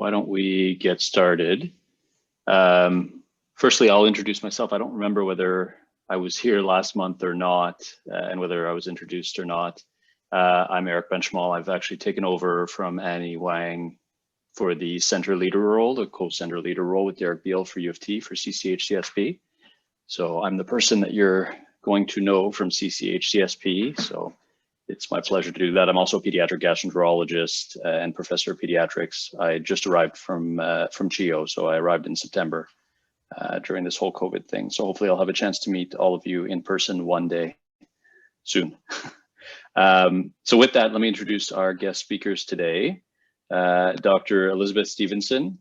why don't we get started? Firstly, I'll introduce myself. I don't remember whether I was here last month or not, and whether I was introduced or not. I'm Eric Benchmall. I've actually taken over from Annie Wang for the center leader role, the co-center leader role with Derek Beal for U of T for CCHCSP. So I'm the person that you're going to know from CCHCSP. So it's my pleasure to do that. I'm also a pediatric gastroenterologist and professor of pediatrics. I just arrived from CHIO, so I arrived in September during this whole COVID thing. So hopefully I'll have a chance to meet all of you in person one day soon. So with that, let me introduce our guest speakers today. Dr. Elizabeth Stephenson,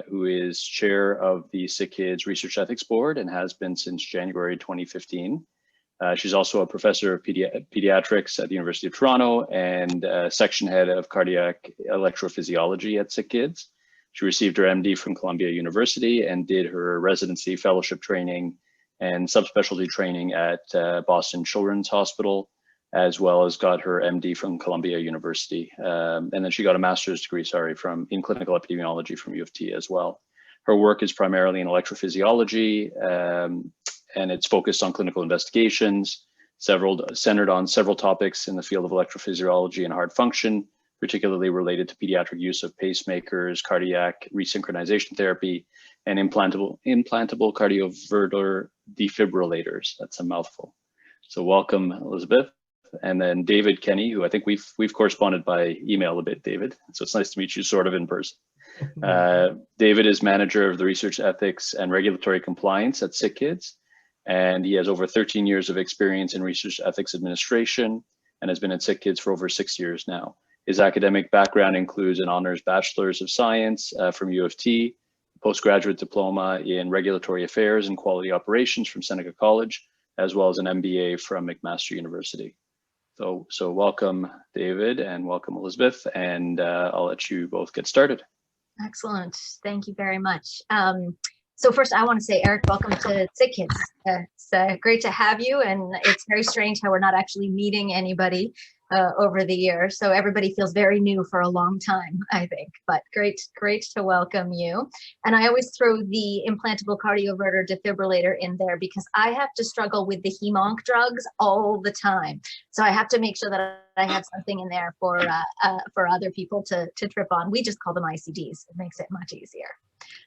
who is chair of the SickKids Research Ethics Board and has been since January 2015. She's also a professor of pediatrics at the University of Toronto and section head of cardiac electrophysiology at SickKids. She received her MD from Columbia University and did her residency, fellowship training, and subspecialty training at Boston Children's Hospital, as well as got her MD from Columbia University. And then she got a master's degree, in clinical epidemiology from U of T as well. Her work is primarily in electrophysiology, and it's focused on clinical investigations, centered on several topics in the field of electrophysiology and heart function, particularly related to pediatric use of pacemakers, cardiac resynchronization therapy, and implantable cardioverter defibrillators. That's a mouthful. So welcome, Elizabeth. And then David Kenny, who I think we've corresponded by email a bit, David. So it's nice to meet you sort of in person. David is manager of the research ethics and regulatory compliance at SickKids, and he has over 13 years of experience in research ethics administration and has been at SickKids for over 6 years now. His academic background includes an honors bachelor's of science from U of T, postgraduate diploma in regulatory affairs and quality operations from Seneca College, as well as an MBA from McMaster University. So welcome, David, and welcome, Elizabeth, and I'll let you both get started. Excellent. Thank you very much. So first, I want to say, Eric, welcome to SickKids. It's great to have you, and it's very strange how we're not actually meeting anybody over the years. So everybody feels very new for a long time, I think, but great to welcome you. And I always throw the implantable cardioverter defibrillator in there because I have to struggle with the hem-onc drugs all the time. So I have to make sure that I have something in there for other people to trip on. We just call them ICDs. It makes it much easier.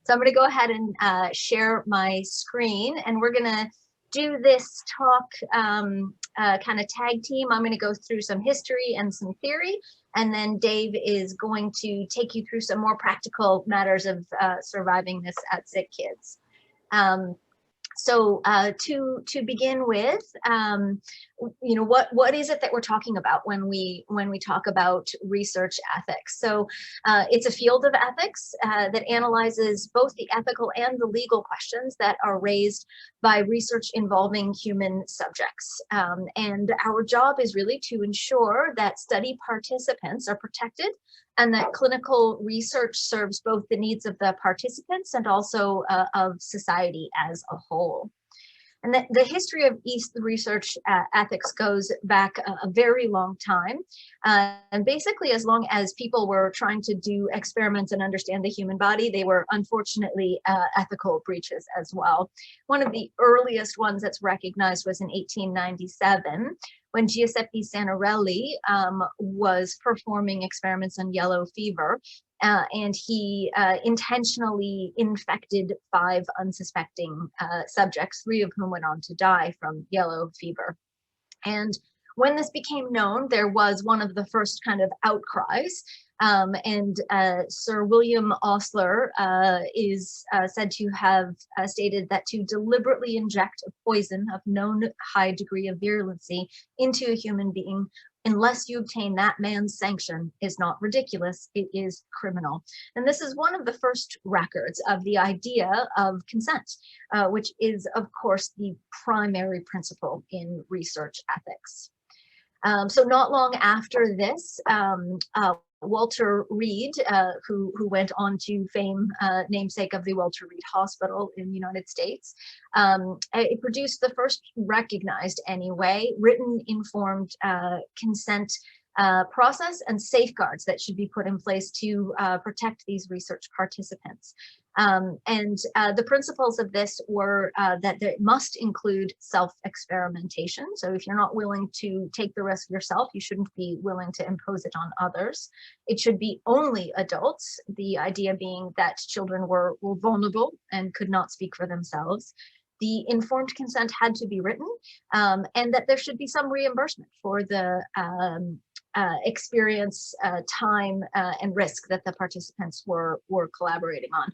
So I'm going to go ahead and share my screen, and we're going to do this talk kind of tag team. I'm going to go through some history and some theory, and then Dave is going to take you through some more practical matters of surviving this at SickKids. So to begin with, you know, what is it that we're talking about when we talk about research ethics? So it's a field of ethics that analyzes both the ethical and the legal questions that are raised by research involving human subjects. And our job is really to ensure that study participants are protected and that clinical research serves both the needs of the participants and also of society as a whole. And the history of research ethics goes back a very long time. And basically, as long as people were trying to do experiments and understand the human body, they were unfortunately ethical breaches as well. One of the earliest ones that's recognized was in 1897, when Giuseppe Santarelli was performing experiments on yellow fever. And he intentionally infected 5 unsuspecting subjects, 3 of whom went on to die from yellow fever. And when this became known, there was one of the first kind of outcries. And Sir William Osler is said to have stated that to deliberately inject a poison of known high degree of virulency into a human being, unless you obtain that man's sanction, is not ridiculous, it is criminal. And this is one of the first records of the idea of consent, which is, of course, the primary principle in research ethics. So not long after this, Walter Reed, who went on to fame, namesake of the Walter Reed Hospital in the United States, it produced the first recognized, anyway, written informed consent process and safeguards that should be put in place to protect these research participants. The principles of this were that it must include self-experimentation. So if you're not willing to take the risk yourself, you shouldn't be willing to impose it on others. It should be only adults, the idea being that children were vulnerable and could not speak for themselves. The informed consent had to be written, and that there should be some reimbursement for the experience, time, and risk that the participants were collaborating on.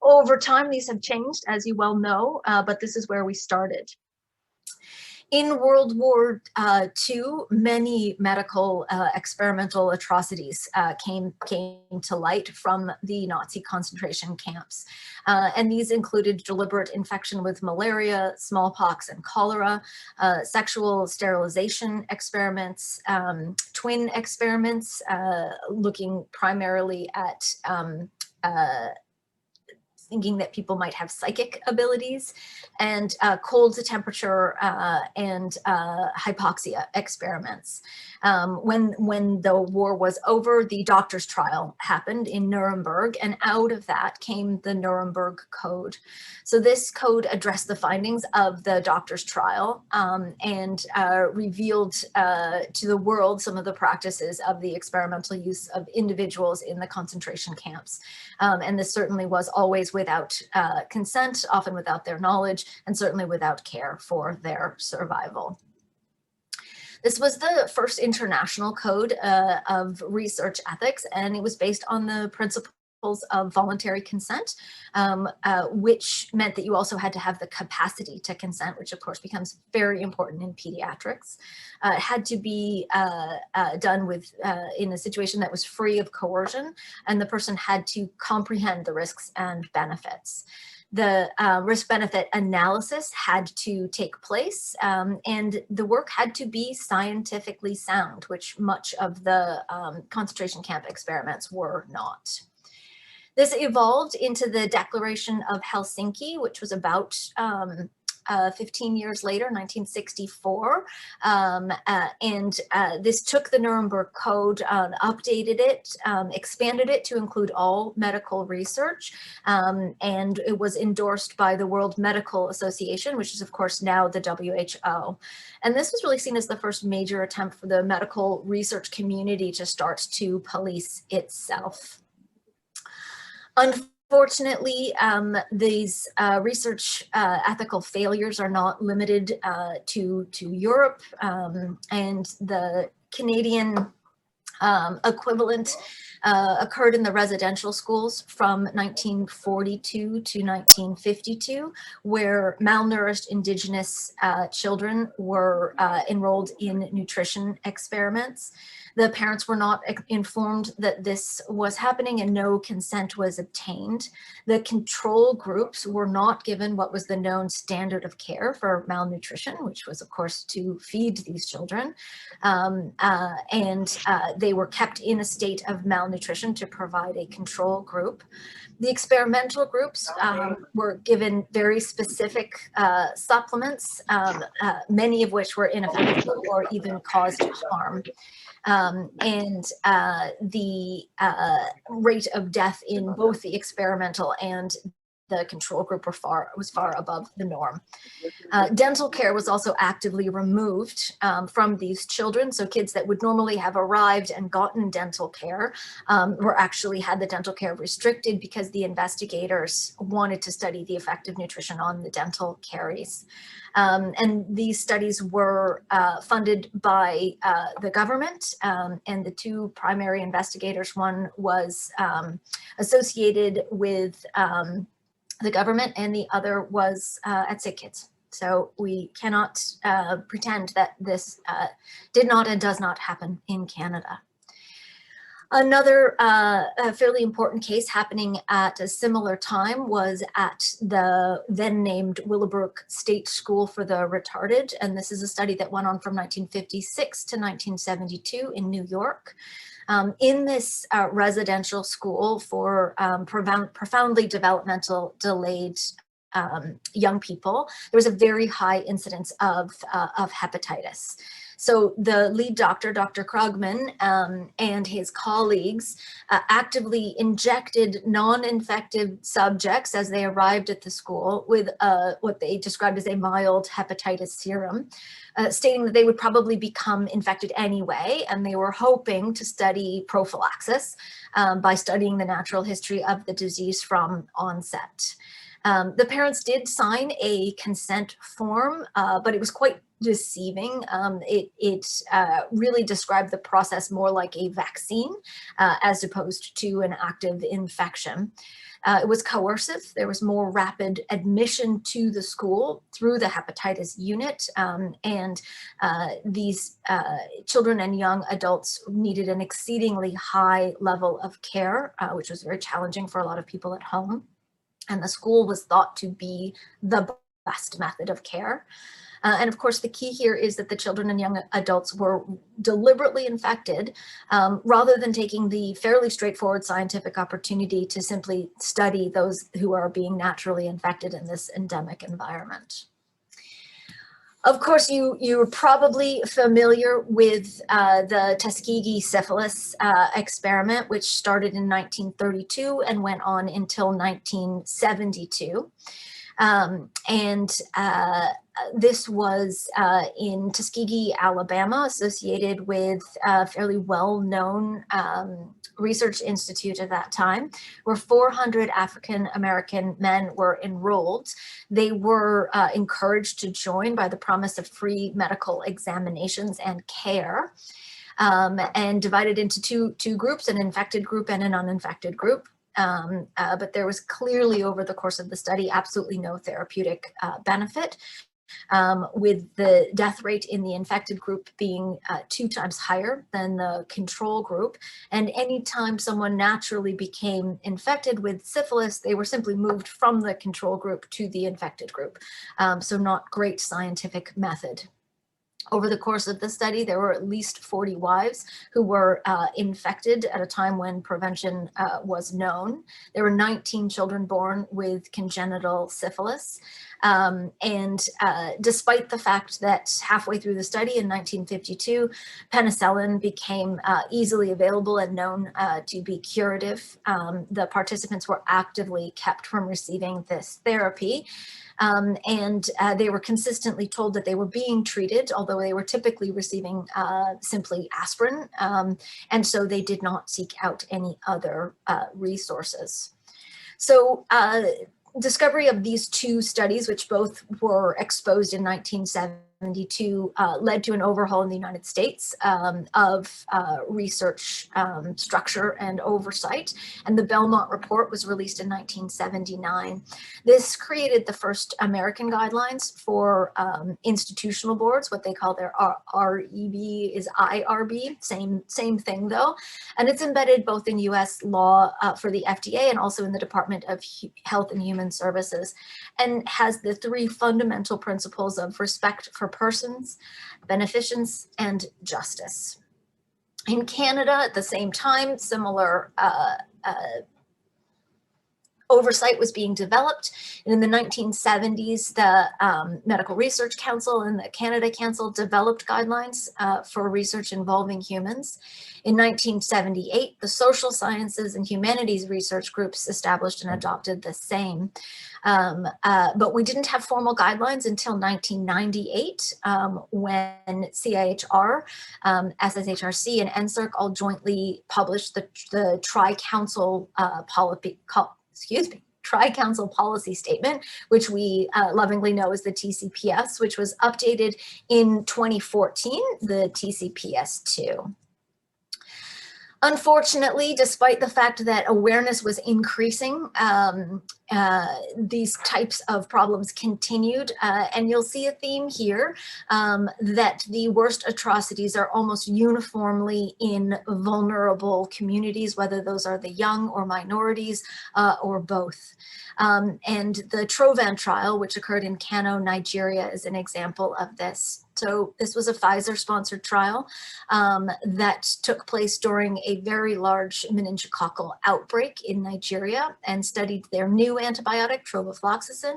Over time, these have changed, as you well know, but this is where we started. In World War II, many medical experimental atrocities came to light from the Nazi concentration camps. And these included deliberate infection with malaria, smallpox, and cholera, sexual sterilization experiments, twin experiments, looking primarily at thinking that people might have psychic abilities, and cold to temperature and hypoxia experiments. When the war was over, the doctor's trial happened in Nuremberg, and out of that came the Nuremberg Code. So this code addressed the findings of the doctor's trial and revealed to the world some of the practices of the experimental use of individuals in the concentration camps. And this certainly was always without consent, often without their knowledge, and certainly without care for their survival. This was the first international code of research ethics, and it was based on the principles of voluntary consent, which meant that you also had to have the capacity to consent, which of course becomes very important in pediatrics. It had to be done with in a situation that was free of coercion, and the person had to comprehend the risks and benefits. The risk-benefit analysis had to take place, and the work had to be scientifically sound, which much of the concentration camp experiments were not. This evolved into the Declaration of Helsinki, which was about 15 years later, 1964, and this took the Nuremberg Code, updated it, expanded it to include all medical research, and it was endorsed by the World Medical Association, which is of course now the WHO. And this was really seen as the first major attempt for the medical research community to start to police itself. Unfortunately, these research ethical failures are not limited to Europe, and the Canadian equivalent occurred in the residential schools from 1942 to 1952, where malnourished Indigenous children were enrolled in nutrition experiments. The parents were not informed that this was happening, and no consent was obtained. The control groups were not given what was the known standard of care for malnutrition, which was of course to feed these children. They were kept in a state of malnutrition to provide a control group. The experimental groups were given very specific supplements, many of which were ineffective or even caused harm. The rate of death in both the experimental and the control group was far above the norm. Dental care was also actively removed from these children. So kids that would normally have arrived and gotten dental care had the dental care restricted because the investigators wanted to study the effect of nutrition on the dental caries. And these studies were funded by the government, and the two primary investigators, one was associated with the government, and the other was at SickKids. So we cannot pretend that this did not and does not happen in Canada. Another fairly important case happening at a similar time was at the then named Willowbrook State School for the Retarded. And this is a study that went on from 1956 to 1972 in New York. In this residential school for profoundly developmental delayed young people, there was a very high incidence of hepatitis. So the lead doctor, Dr. Krugman, and his colleagues actively injected non-infected subjects as they arrived at the school with what they described as a mild hepatitis serum, stating that they would probably become infected anyway, and they were hoping to study prophylaxis by studying the natural history of the disease from onset. The parents did sign a consent form, but it was quite deceiving. It really described the process more like a vaccine as opposed to an active infection. It was coercive. There was more rapid admission to the school through the hepatitis unit, and these children and young adults needed an exceedingly high level of care, which was very challenging for a lot of people at home. And the school was thought to be the best method of care. And of course, the key here is that the children and young adults were deliberately infected rather than taking the fairly straightforward scientific opportunity to simply study those who are being naturally infected in this endemic environment. Of course, you're probably familiar with the Tuskegee syphilis experiment, which started in 1932 and went on until 1972. This was in Tuskegee, Alabama, associated with a fairly well-known research institute at that time, where 400 African-American men were enrolled. They were encouraged to join by the promise of free medical examinations and care, and divided into two groups, an infected group and an uninfected group. But there was clearly, over the course of the study, absolutely no therapeutic benefit, with the death rate in the infected group being 2 times higher than the control group. And anytime someone naturally became infected with syphilis, they were simply moved from the control group to the infected group. So not great scientific method. Over the course of the study, there were at least 40 wives who were infected at a time when prevention was known. There were 19 children born with congenital syphilis. Despite the fact that halfway through the study in 1952, penicillin became easily available and known to be curative, the participants were actively kept from receiving this therapy. They were consistently told that they were being treated, although they were typically receiving simply aspirin, and so they did not seek out any other resources. So discovery of these 2 studies, which both were exposed in 1972, led to an overhaul in the United States of research structure and oversight. And the Belmont Report was released in 1979. This created the first American guidelines for institutional boards. What they call their REB is IRB, same thing though. And it's embedded both in US law for the FDA and also in the Department of Health and Human Services, and has the 3 fundamental principles of respect for persons, beneficence, and justice. In Canada, at the same time, similar oversight was being developed. And in the 1970s, the Medical Research Council and the Canada Council developed guidelines for research involving humans. In 1978, the Social Sciences and Humanities research groups established and adopted the same. But we didn't have formal guidelines until 1998, when CIHR, SSHRC, and NSERC all jointly published the Tri-Council Tri-Council Policy Statement, which we lovingly know as the TCPS, which was updated in 2014, the TCPS2. Unfortunately, despite the fact that awareness was increasing, these types of problems continued, and you'll see a theme here that the worst atrocities are almost uniformly in vulnerable communities, whether those are the young or minorities or both. And the Trovan trial, which occurred in Kano, Nigeria, is an example of this. So this was a Pfizer-sponsored trial that took place during a very large meningococcal outbreak in Nigeria and studied their new antibiotic, trovafloxacin,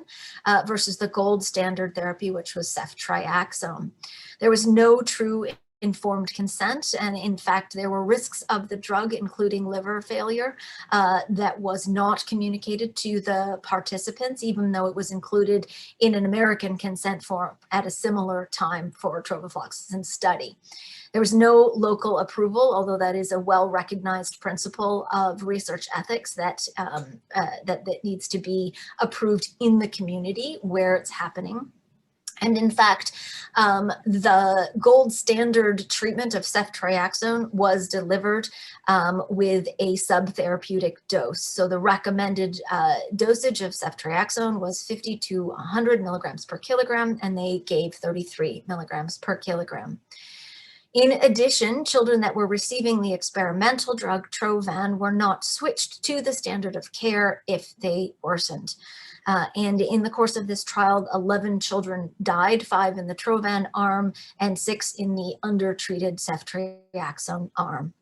versus the gold standard therapy, which was ceftriaxone. There was no true informed consent, and in fact there were risks of the drug, including liver failure, that was not communicated to the participants, even though it was included in an American consent form at a similar time for trovafloxacin study. There was no local approval, although that is a well-recognized principle of research ethics that, that needs to be approved in the community where it's happening. And in fact, the gold standard treatment of ceftriaxone was delivered with a subtherapeutic dose. So the recommended dosage of ceftriaxone was 50 to 100 milligrams per kilogram, and they gave 33 milligrams per kilogram. In addition, children that were receiving the experimental drug Trovan were not switched to the standard of care if they worsened. And in the course of this trial, 11 children died, 5 in the Trovan arm and 6 in the undertreated ceftriaxone arm.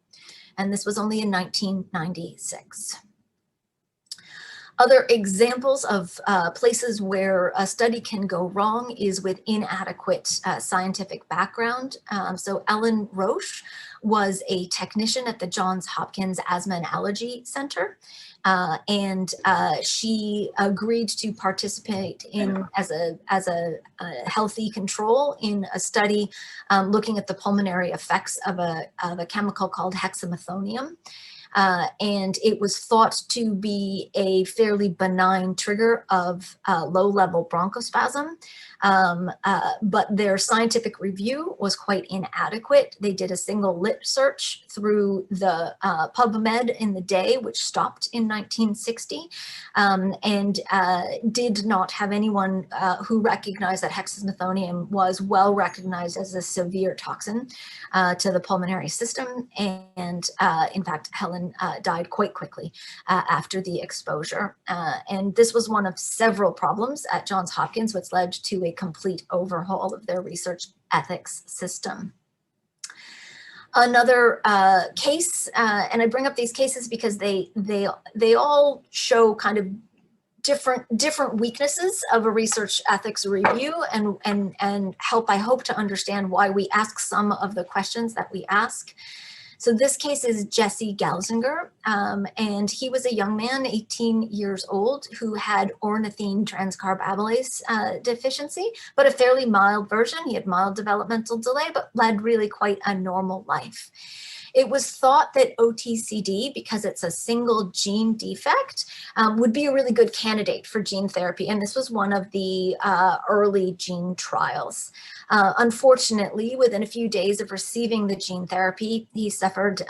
And this was only in 1996. Other examples of places where a study can go wrong is with inadequate scientific background. So Ellen Roche was a technician at the Johns Hopkins Asthma and Allergy Center. And she agreed to participate in as a healthy control in a study looking at the pulmonary effects of a chemical called hexamethonium. And it was thought to be a fairly benign trigger of low-level bronchospasm, but their scientific review was quite inadequate. They did a single lit search through the PubMed in the day, which stopped in 1960, and did not have anyone who recognized that hexamethonium was well recognized as a severe toxin to the pulmonary system. And in fact, Helen died quite quickly after the exposure. And this was one of several problems at Johns Hopkins, which led to a complete overhaul of their research ethics system. Another case, and I bring up these cases because they all show kind of different weaknesses of a research ethics review and help, I hope, to understand why we ask some of the questions that we ask. So this case is Jesse Galzinger, and he was a young man, 18 years old, who had ornithine transcarbamylase deficiency, but a fairly mild version. He had mild developmental delay, but led really quite a normal life. It was thought that OTCD, because it's a single gene defect, would be a really good candidate for gene therapy. And this was one of the early gene trials. Unfortunately, within a few days of receiving the gene therapy, he suffered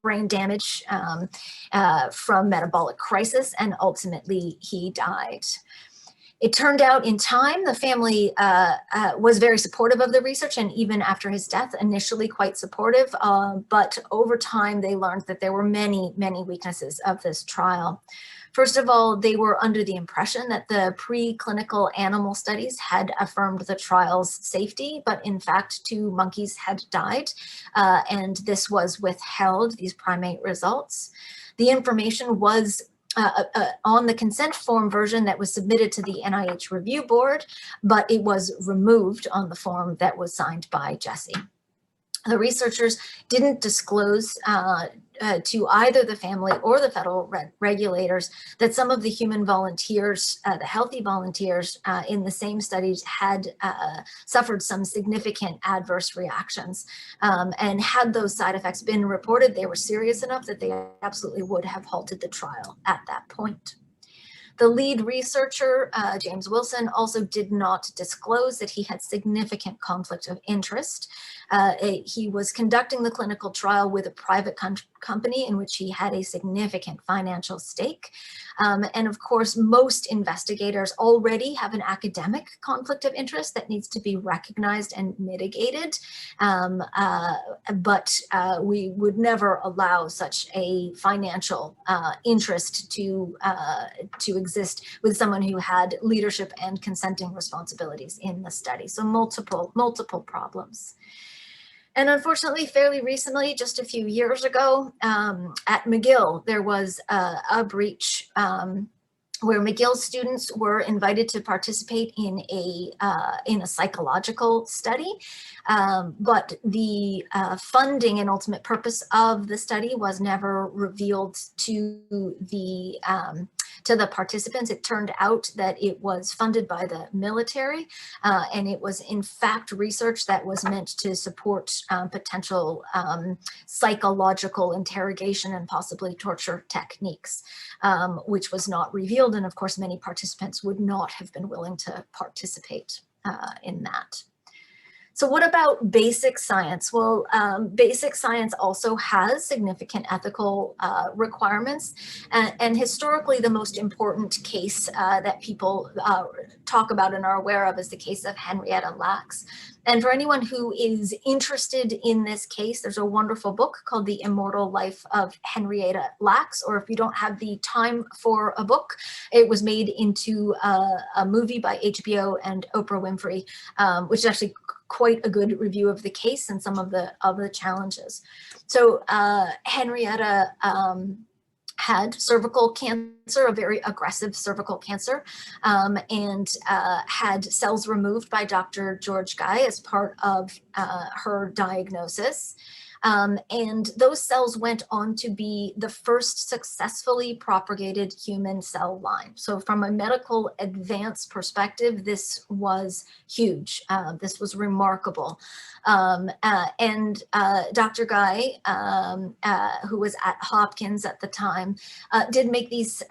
brain damage from metabolic crisis, and ultimately he died. It turned out in time, the family was very supportive of the research, and even after his death, initially quite supportive, but over time they learned that there were many, many weaknesses of this trial. First of all, they were under the impression that the preclinical animal studies had affirmed the trial's safety, but in fact 2 monkeys had died, and this was withheld, these primate results. The information was on the consent form version that was submitted to the NIH review board, but it was removed on the form that was signed by Jesse. The researchers didn't disclose to either the family or the federal regulators that some of the human volunteers, the healthy volunteers in the same studies had suffered some significant adverse reactions. And had those side effects been reported, they were serious enough that they absolutely would have halted the trial at that point. The lead researcher, James Wilson, also did not disclose that he had significant conflict of interest. He was conducting the clinical trial with a private company in which he had a significant financial stake. And of course, most investigators already have an academic conflict of interest that needs to be recognized and mitigated. But we would never allow such a financial interest to exist with someone who had leadership and consenting responsibilities in the study. So multiple problems. And unfortunately, fairly recently, just a few years ago, at McGill, there was a breach where McGill students were invited to participate in a psychological study, but the funding and ultimate purpose of the study was never revealed to the participants. It turned out that it was funded by the military, and it was in fact research that was meant to support potential psychological interrogation and possibly torture techniques, which was not revealed. And of course, many participants would not have been willing to participate in that. So what about basic science? Well, basic science also has significant ethical requirements. And historically, the most important case that people talk about and are aware of is the case of Henrietta Lacks. And for anyone who is interested in this case, there's a wonderful book called The Immortal Life of Henrietta Lacks, or if you don't have the time for a book, it was made into a movie by HBO and Oprah Winfrey, which is actually quite a good review of the case and some of the challenges. So Henrietta had cervical cancer, a very aggressive cervical cancer, and had cells removed by Dr. George Guy as part of her diagnosis. And those cells went on to be the first successfully propagated human cell line. So from a medical advance perspective, this was huge. This was remarkable. And Dr. Guy, who was at Hopkins at the time, did make these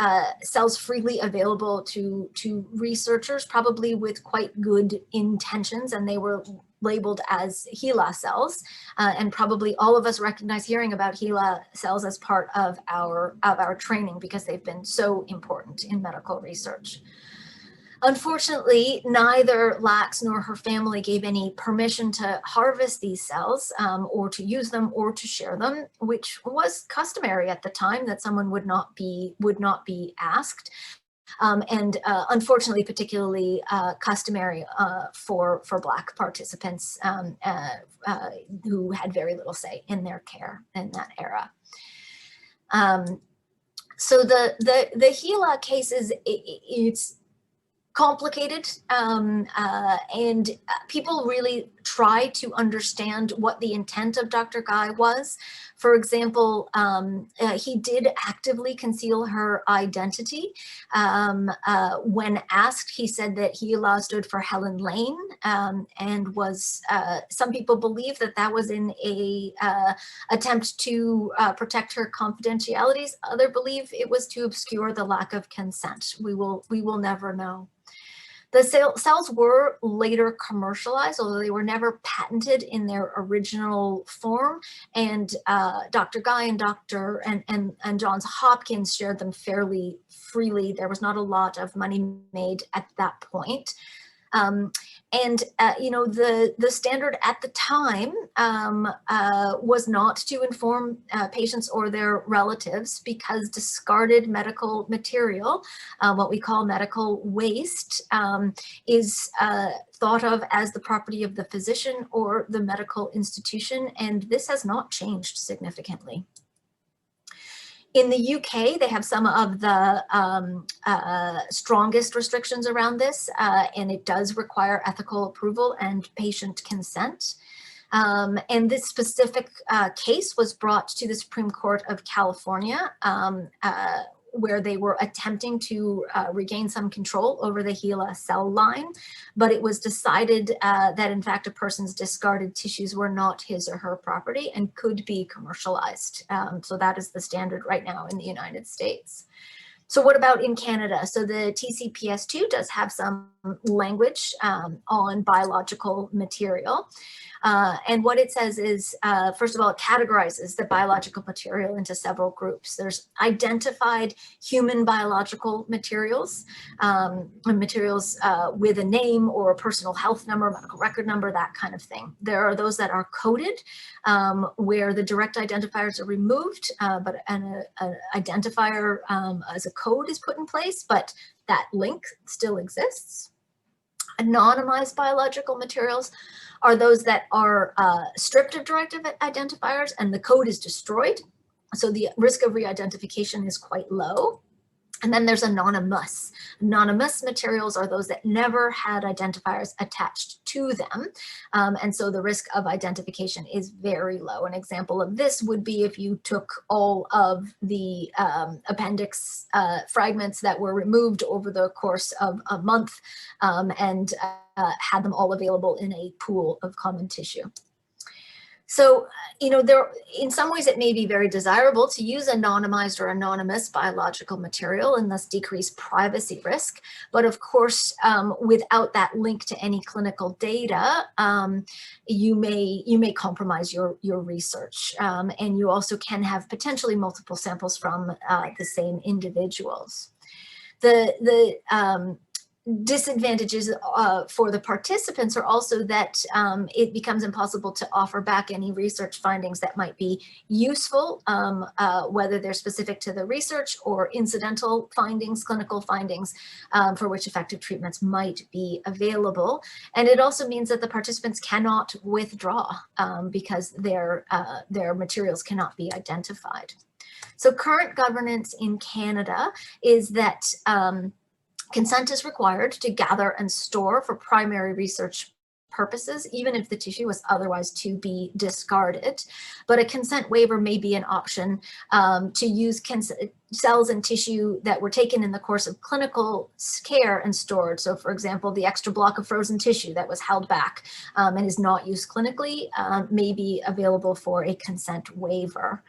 cells freely available to researchers, probably with quite good intentions, and they were labeled as HeLa cells, and probably all of us recognize hearing about HeLa cells as part of our training because they've been so important in medical research. Unfortunately, neither Lacks nor her family gave any permission to harvest these cells or to use them or to share them, which was customary at the time, that someone would not be asked. And unfortunately, particularly customary for Black participants who had very little say in their care in that era. So the HeLa cases, it's complicated, and people really try to understand what the intent of Dr. Guy was. For example, he did actively conceal her identity. When asked, he said that HeLa stood for Helen Lane, and was, some people believe that that was in a attempt to protect her confidentialities. Others believe it was to obscure the lack of consent. We will never know. The cells were later commercialized, although they were never patented in their original form. And Dr. Guy and Johns Hopkins shared them fairly freely. There was not a lot of money made at that point. You know, the standard at the time was not to inform patients or their relatives, because discarded medical material, what we call medical waste, is thought of as the property of the physician or the medical institution, and this has not changed significantly. In the UK, they have some of the strongest restrictions around this, and it does require ethical approval and patient consent. And this specific case was brought to the Supreme Court of California, where they were attempting to regain some control over the HeLa cell line, but it was decided that in fact a person's discarded tissues were not his or her property and could be commercialized. So that is the standard right now in the United States. So what about in Canada? So the TCPS2 does have some language on biological material. And what it says is, first of all, it categorizes the biological material into several groups. There's identified human biological materials, materials with a name or a personal health number, medical record number, that kind of thing. There are those that are coded, where the direct identifiers are removed, but an identifier as a code is put in place, but that link still exists. Anonymized biological materials are those that are stripped of direct identifiers and the code is destroyed. So the risk of re-identification is quite low. And then there's anonymous. Anonymous materials are those that never had identifiers attached to them. And so the risk of identification is very low. An example of this would be if you took all of the appendix fragments that were removed over the course of a month and had them all available in a pool of common tissue. So, there, in some ways it may be very desirable to use anonymized or anonymous biological material and thus decrease privacy risk. But of course, without that link to any clinical data, you may compromise your research. And you also can have potentially multiple samples from the same individuals. The disadvantages for the participants are also that it becomes impossible to offer back any research findings that might be useful, whether they're specific to the research or incidental findings, clinical findings, for which effective treatments might be available. And it also means that the participants cannot withdraw because their materials cannot be identified. So current governance in Canada is that consent is required to gather and store for primary research purposes, even if the tissue was otherwise to be discarded. But a consent waiver may be an option to use cells and tissue that were taken in the course of clinical care and stored. So for example, the extra block of frozen tissue that was held back and is not used clinically may be available for a consent waiver.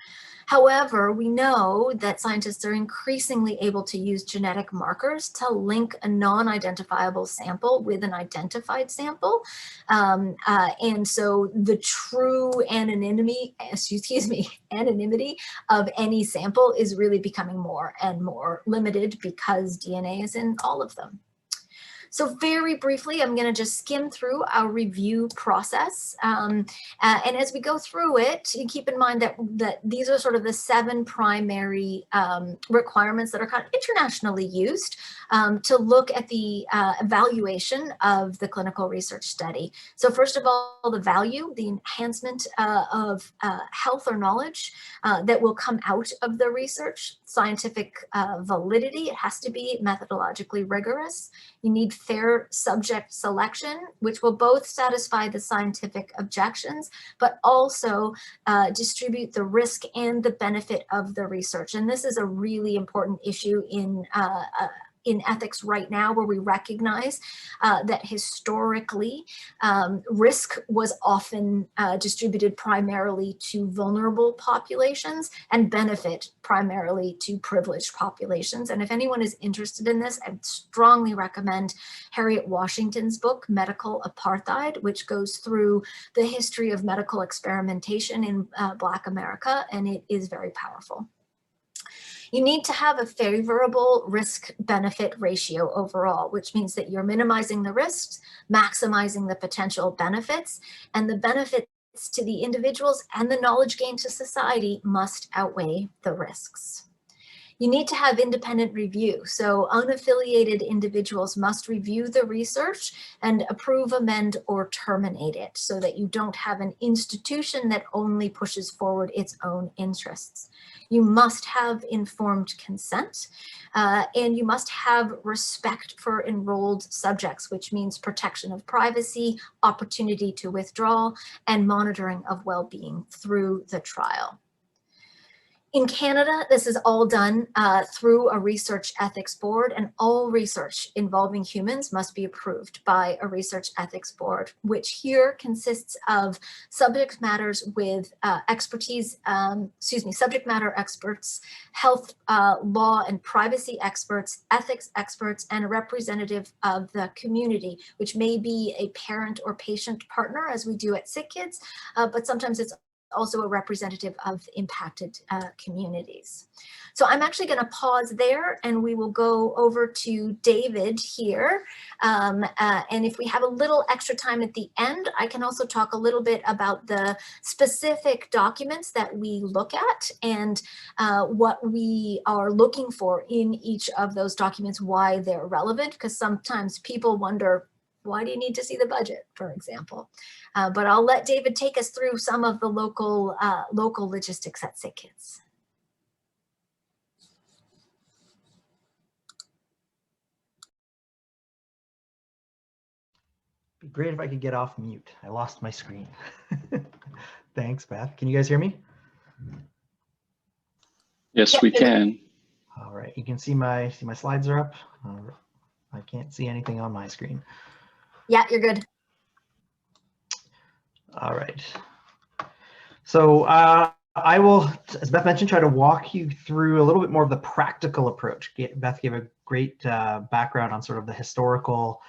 However, we know that scientists are increasingly able to use genetic markers to link a non-identifiable sample with an identified sample. And so the true anonymity of any sample is really becoming more and more limited because DNA is in all of them. So very briefly, I'm going to just skim through our review process. And as we go through it, you keep in mind that these are sort of the 7 primary requirements that are kind of internationally used to look at the evaluation of the clinical research study. So first of all, the value, the enhancement of health or knowledge that will come out of the research, scientific validity, it has to be methodologically rigorous. You need fair subject selection, which will both satisfy the scientific objections, but also distribute the risk and the benefit of the research. And this is a really important issue in ethics right now, where we recognize that historically risk was often distributed primarily to vulnerable populations and benefit primarily to privileged populations. And if anyone is interested in this, I strongly recommend Harriet Washington's book, Medical Apartheid, which goes through the history of medical experimentation in Black America, and it is very powerful. You need to have a favorable risk-benefit ratio overall, which means that you're minimizing the risks, maximizing the potential benefits, and the benefits to the individuals and the knowledge gain to society must outweigh the risks. You need to have independent review. So unaffiliated individuals must review the research and approve, amend, or terminate it so that you don't have an institution that only pushes forward its own interests. You must have informed consent, and you must have respect for enrolled subjects, which means protection of privacy, opportunity to withdraw, and monitoring of well-being through the trial. In Canada, this is all done through a research ethics board, and all research involving humans must be approved by a research ethics board, which here consists of subject matters with subject matter experts, health law and privacy experts, ethics experts, and a representative of the community, which may be a parent or patient partner, as we do at SickKids, but sometimes it's also a representative of impacted communities. So I'm actually going to pause there, and we will go over to David here. And if we have a little extra time at the end, I can also talk a little bit about the specific documents that we look at and what we are looking for in each of those documents, why they're relevant, because sometimes people wonder, why do you need to see the budget, for example? But I'll let David take us through some of the local logistics at SickKids. be great if I could get off mute. I lost my screen. Thanks, Beth. Can you guys hear me? Yes, we can. All right, you can see my slides are up. I can't see anything on my screen. Yeah, you're good. All right. So I will, as Beth mentioned, try to walk you through a little bit more of the practical approach. Beth gave a great background on sort of the historical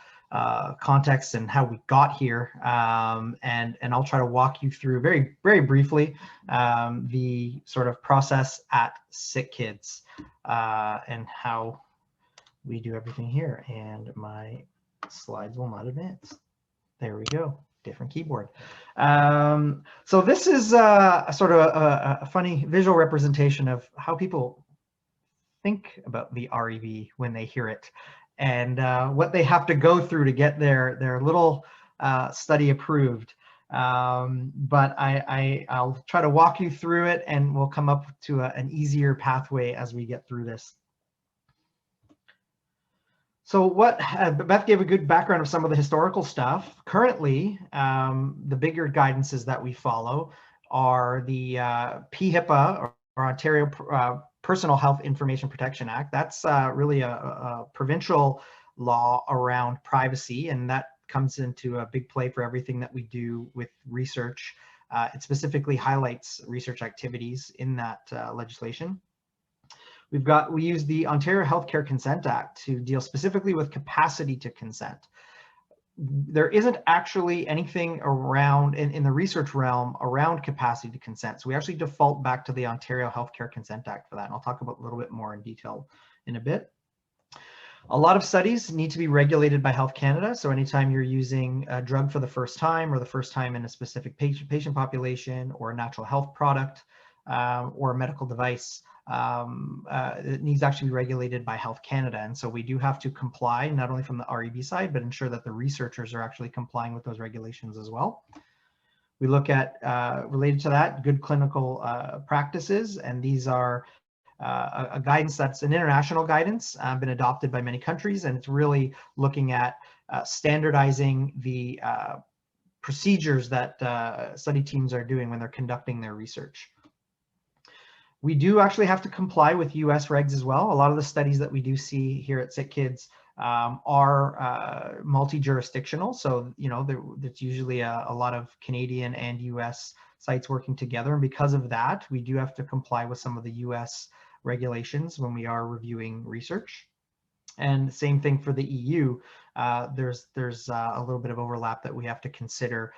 context and how we got here, and I'll try to walk you through very briefly the sort of process at SickKids and how we do everything here. And my slides will not advance. There we go. Different keyboard. So this is a sort of a funny visual representation of how people think about the REV when they hear it, and what they have to go through to get their little study approved. But I'll try to walk you through it, and we'll come up to an easier pathway as we get through this. So what Beth gave a good background of some of the historical stuff. Currently, the bigger guidances that we follow are the PHIPAA, or Ontario Personal Health Information Protection Act. That's really a provincial law around privacy, and that comes into a big play for everything that we do with research. It specifically highlights research activities in that legislation. We use the Ontario Healthcare Consent Act to deal specifically with capacity to consent. There isn't actually anything around in the research realm around capacity to consent. So we actually default back to the Ontario Healthcare Consent Act for that. And I'll talk about a little bit more in detail in a bit. A lot of studies need to be regulated by Health Canada. So anytime you're using a drug for the first time, or the first time in a specific patient population, or a natural health product, or a medical device, it needs to actually be regulated by Health Canada. And so we do have to comply, not only from the REB side, but ensure that the researchers are actually complying with those regulations as well. We look at, related to that, good clinical practices, and these are a guidance that's an international guidance, been adopted by many countries, and it's really looking at standardizing the procedures that study teams are doing when they're conducting their research. We do actually have to comply with US regs as well. A lot of the studies that we do see here at SickKids are multi-jurisdictional. So, you know, there's usually a lot of Canadian and US sites working together. And because of that, we do have to comply with some of the US regulations when we are reviewing research. And same thing for the EU. There's a little bit of overlap that we have to consider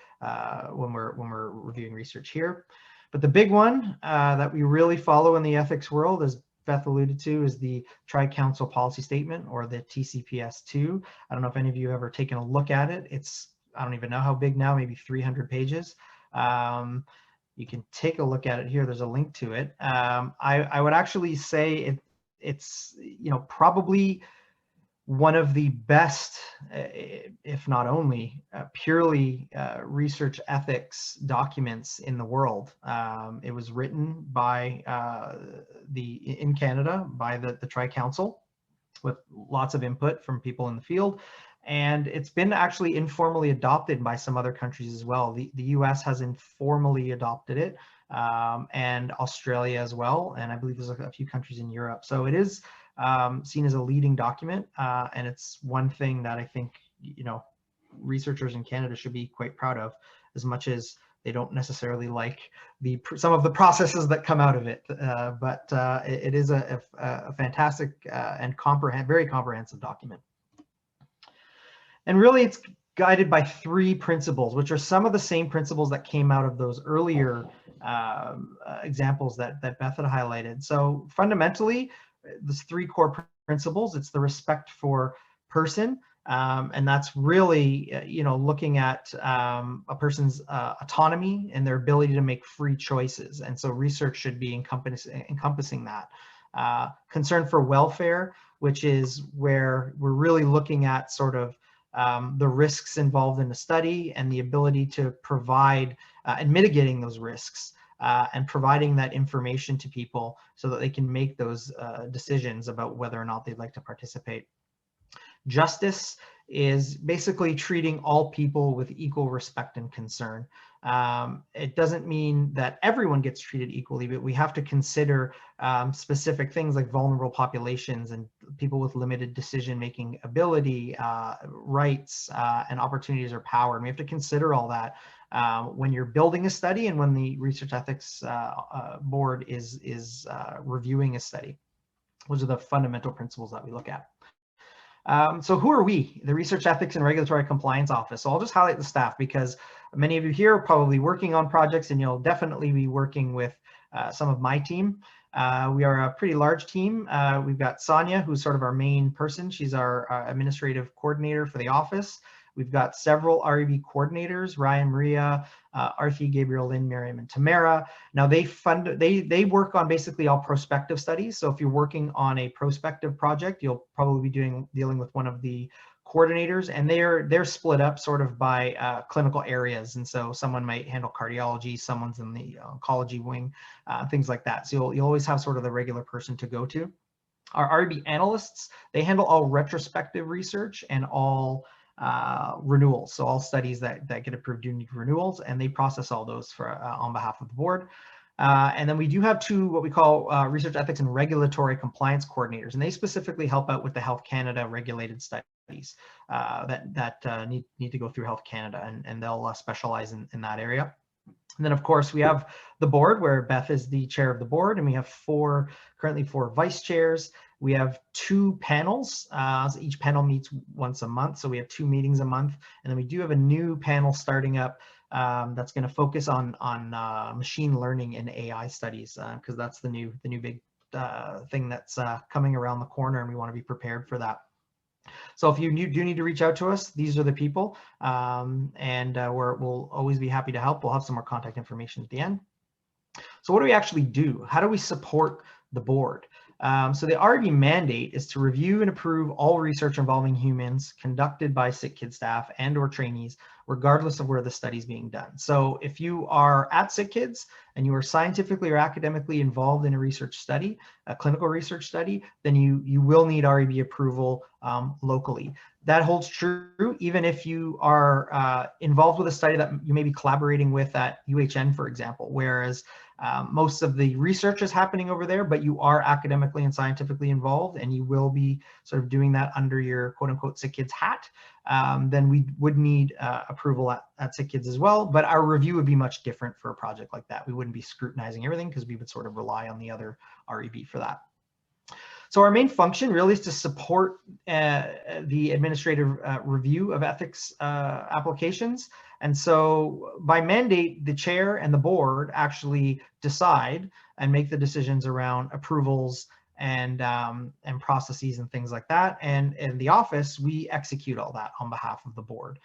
when we're reviewing research here. But the big one that we really follow in the ethics world, as Beth alluded to, is the Tri-Council Policy Statement, or the TCPS2. I don't know if any of you have ever taken a look at it. It's, I don't even know how big now, maybe 300 pages. You can take a look at it here. There's a link to it. I would actually say it's, you know, probably one of the best, if not only, purely research ethics documents in the world. It was written by in Canada by the Tri-Council, with lots of input from people in the field. And it's been actually informally adopted by some other countries as well. The US has informally adopted it, and Australia as well. And I believe there's a few countries in Europe. So it is seen as a leading document, and it's one thing that I think, you know, researchers in Canada should be quite proud of, as much as they don't necessarily like some of the processes that come out of it. But it is a fantastic and very comprehensive document. And really, it's guided by 3 principles, which are some of the same principles that came out of those earlier examples that Beth had highlighted. So fundamentally, there's 3 core principles. It's the respect for person, and that's really, you know, looking at a person's autonomy and their ability to make free choices. And so research should be encompassing that. Concern for welfare, which is where we're really looking at sort of the risks involved in the study and the ability to provide and mitigating those risks. And providing that information to people so that they can make those decisions about whether or not they'd like to participate. Justice is basically treating all people with equal respect and concern. It doesn't mean that everyone gets treated equally, but we have to consider specific things like vulnerable populations and people with limited decision-making ability, rights, and opportunities or power. And we have to consider all that when you're building a study and when the Research Ethics Board is reviewing a study. Those are the fundamental principles that we look at. So who are we? The Research Ethics and Regulatory Compliance Office. So I'll just highlight the staff because many of you here are probably working on projects and you'll definitely be working with some of my team. We are a pretty large team. We've got Sonia, who's sort of our main person. She's our administrative coordinator for the office. We've got several REB coordinators, Ryan, Maria, Arthi, Gabriel, Lynn, Miriam, and Tamara. Now they work on basically all prospective studies. So if you're working on a prospective project, you'll probably be dealing with one of the coordinators, and they're split up sort of by clinical areas. And so someone might handle cardiology, someone's in the oncology wing, things like that. So you'll always have sort of the regular person to go to. Our REB analysts, they handle all retrospective research and all renewals. So all studies that get approved do need renewals, and they process all those for on behalf of the board. And then we do have two what we call research ethics and regulatory compliance coordinators, and they specifically help out with the Health Canada regulated studies that need to go through Health Canada, and they'll specialize in that area. And then of course we have the board, where Beth is the chair of the board, and we have currently four vice chairs. We have 2 panels. So each panel meets once a month, so we have 2 meetings a month. And then we do have a new panel starting up that's going to focus on machine learning and AI studies, because that's the new big thing that's coming around the corner, and we want to be prepared for that. So if you do need to reach out to us, these are the people, and we'll always be happy to help. We'll have some more contact information at the end. So what do we actually do? How do we support the board? So the REB mandate is to review and approve all research involving humans conducted by SickKids staff and or trainees, regardless of where the study is being done. So if you are at SickKids and you are scientifically or academically involved in a research study, a clinical research study, then you will need REB approval locally. That holds true even if you are involved with a study that you may be collaborating with at UHN, for example, whereas most of the research is happening over there, but you are academically and scientifically involved, and you will be sort of doing that under your quote unquote SickKids hat, then we would need approval at SickKids as well. But our review would be much different for a project like that. We wouldn't be scrutinizing everything because we would sort of rely on the other REB for that. So our main function really is to support the administrative review of ethics applications. And so by mandate, the chair and the board actually decide and make the decisions around approvals and processes and things like that. And in the office, we execute all that on behalf of the board.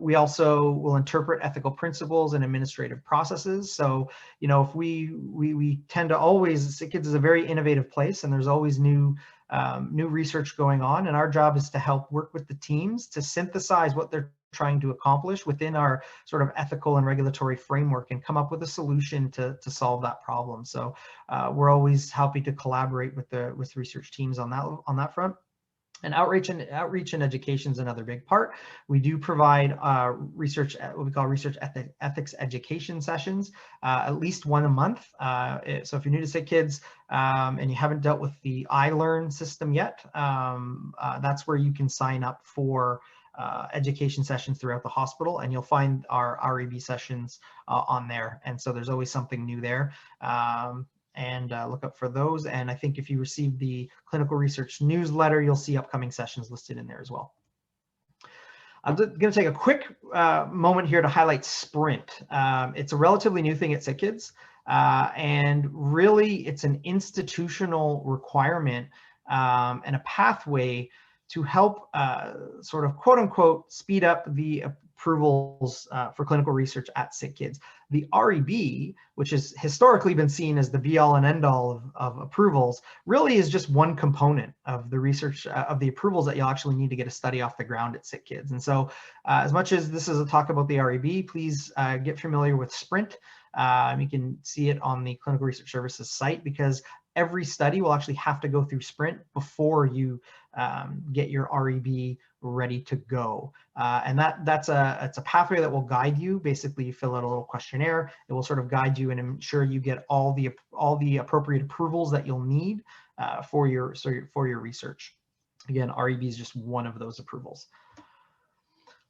We also will interpret ethical principles and administrative processes. So, you know, if we tend to always, SickKids is a very innovative place, and there's always new research going on. And our job is to help work with the teams to synthesize what they're trying to accomplish within our sort of ethical and regulatory framework and come up with a solution to solve that problem. So we're always happy to collaborate with research teams on that front. And outreach and education is another big part. We do provide what we call research ethics education sessions, at least one a month. So if you're new to SickKids and you haven't dealt with the iLearn system yet, that's where you can sign up for education sessions throughout the hospital, and you'll find our REB sessions on there. And so there's always something new there. And look up for those. And I think if you receive the clinical research newsletter, you'll see upcoming sessions listed in there as well. I'm going to take a quick moment here to highlight Sprint. It's a relatively new thing at SickKids, and really it's an institutional requirement and a pathway to help sort of quote unquote speed up the approvals for clinical research at SickKids. The REB, which has historically been seen as the be all and end all of approvals, really is just one component of the research of the approvals that you'll actually need to get a study off the ground at SickKids. And so as much as this is a talk about the REB, please get familiar with Sprint. You can see it on the Clinical Research Services site, because every study will actually have to go through Sprint before you get your REB ready to go. And it's a pathway that will guide you. Basically, you fill out a little questionnaire. It will sort of guide you and ensure you get all the appropriate approvals that you'll need for your research. Again, REB is just one of those approvals.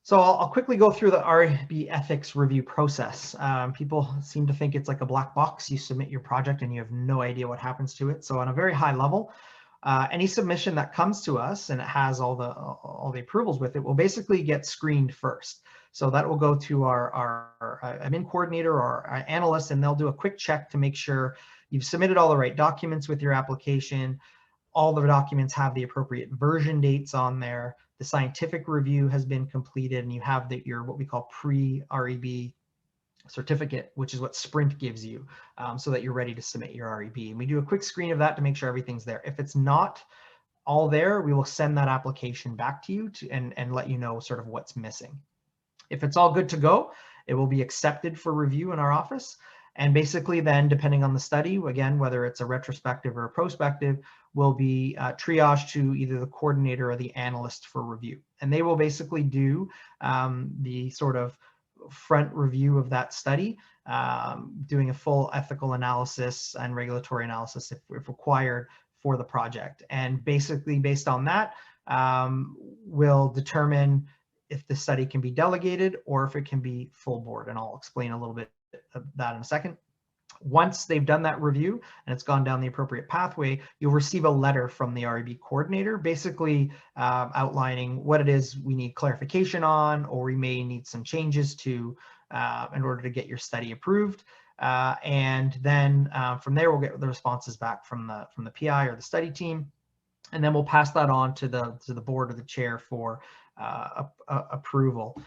So I'll quickly go through the REB ethics review process. People seem to think it's like a black box. You submit your project and you have no idea what happens to it. So on a very high level, any submission that comes to us and it has all the approvals with it will basically get screened first. So that will go to our admin coordinator or our analyst, and they'll do a quick check to make sure you've submitted all the right documents with your application. All the documents have the appropriate version dates on there. The scientific review has been completed, and you have your what we call pre-REB certificate, which is what Sprint gives you, so that you're ready to submit your REB. And we do a quick screen of that to make sure everything's there. If it's not all there, we will send that application back to you and let you know sort of what's missing. If it's all good to go, it will be accepted for review in our office. And basically then, depending on the study, again, whether it's a retrospective or a prospective, will be triaged to either the coordinator or the analyst for review. And they will basically do the sort of front review of that study, doing a full ethical analysis and regulatory analysis if required for the project. And basically based on that, we'll determine if the study can be delegated or if it can be full board. And I'll explain a little bit of that in a second. Once they've done that review and it's gone down the appropriate pathway, you'll receive a letter from the REB coordinator, basically outlining what it is we need clarification on, or we may need some changes to in order to get your study approved. And then from there, we'll get the responses back from the PI or the study team, and then we'll pass that on to the board or the chair for approval.